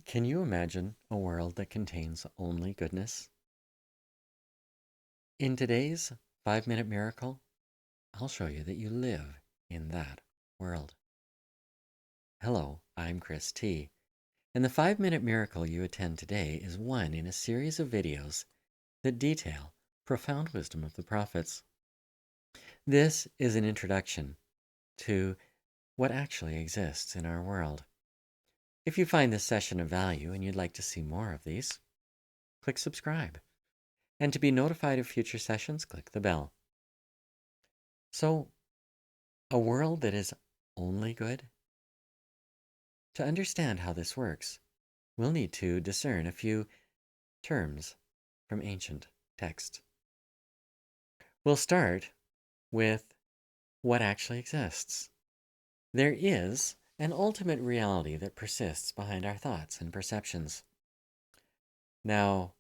Can you imagine a world that contains only goodness? In today's 5-minute miracle, I'll show you that you live in that world. Hello, I'm Chris T. And the 5-minute miracle you attend today is one in a series of videos that detail profound wisdom of the prophets. This is an introduction to what actually exists in our world. If you find this session of value and you'd like to see more of these, click subscribe. And to be notified of future sessions, click the bell. So, a world that is only good? To understand how this works, we'll need to discern a few terms from ancient texts. We'll start with what actually exists. There is an ultimate reality that persists behind our thoughts and perceptions. Now,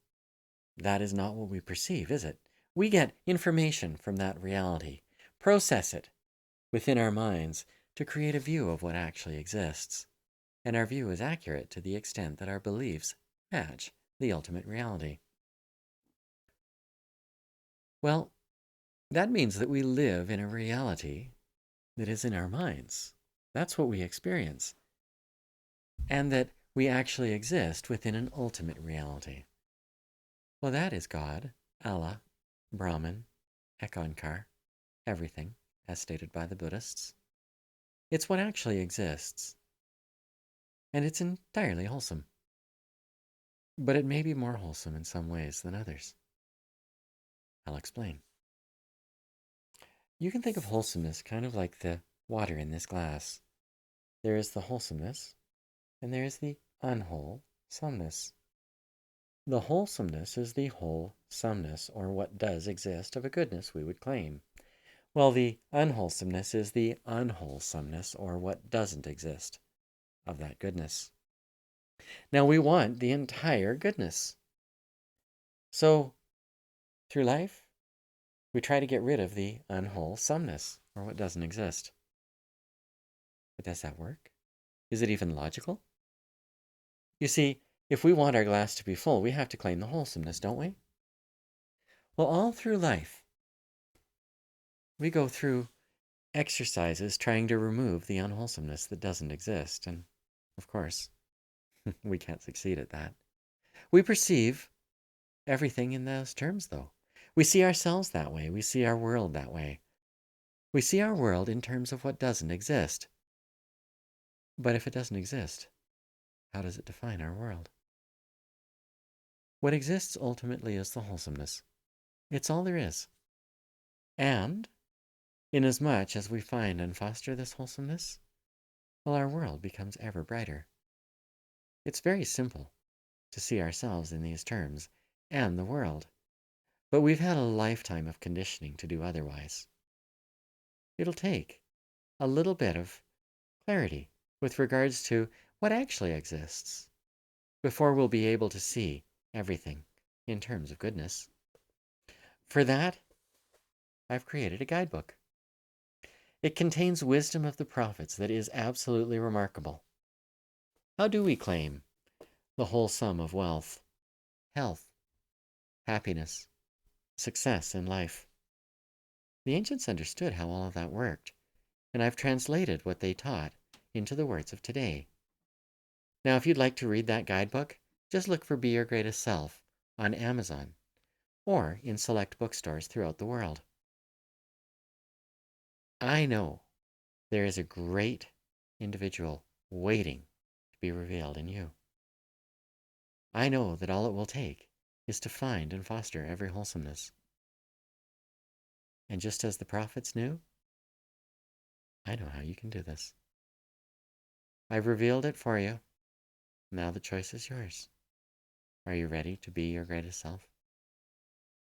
that is not what we perceive, is it? We get information from that reality, process it within our minds to create a view of what actually exists. And our view is accurate to the extent that our beliefs match the ultimate reality. Well, that means that we live in a reality that is in our minds. That's what we experience. And that we actually exist within an ultimate reality. Well, that is God, Allah, Brahman, Ekankar, everything, as stated by the Buddhists. It's what actually exists. And it's entirely wholesome. But it may be more wholesome in some ways than others. I'll explain. You can think of wholesomeness kind of like the water in this glass. There is the wholesomeness, and there is the unwholesomeness. The wholesomeness is the wholesomeness, or what does exist of a goodness we would claim, while the unwholesomeness is the unwholesomeness, or what doesn't exist of that goodness. Now we want the entire goodness. So, through life, we try to get rid of the unwholesomeness, or what doesn't exist. But does that work? Is it even logical? You see, if we want our glass to be full, we have to claim the wholesomeness, don't we? Well, all through life, we go through exercises trying to remove the unwholesomeness that doesn't exist. And, of course, we can't succeed at that. We perceive everything in those terms, though. We see ourselves that way. We see our world that way. We see our world in terms of what doesn't exist. But if it doesn't exist, how does it define our world? What exists ultimately is the wholesomeness. It's all there is. And, inasmuch as we find and foster this wholesomeness, well, our world becomes ever brighter. It's very simple to see ourselves in these terms and the world, but we've had a lifetime of conditioning to do otherwise. It'll take a little bit of clarity with regards to what actually exists before we'll be able to see everything in terms of goodness. For that, I've created a guidebook. It contains wisdom of the prophets that is absolutely remarkable. How do we claim the whole sum of wealth, health, happiness, success in life? The ancients understood how all of that worked, and I've translated what they taught into the words of today. Now, if you'd like to read that guidebook, just look for Be Your Greatest Self on Amazon or in select bookstores throughout the world. I know there is a great individual waiting to be revealed in you. I know that all it will take is to find and foster every wholesomeness. And just as the prophets knew, I know how you can do this. I've revealed it for you. Now the choice is yours. Are you ready to be your greatest self?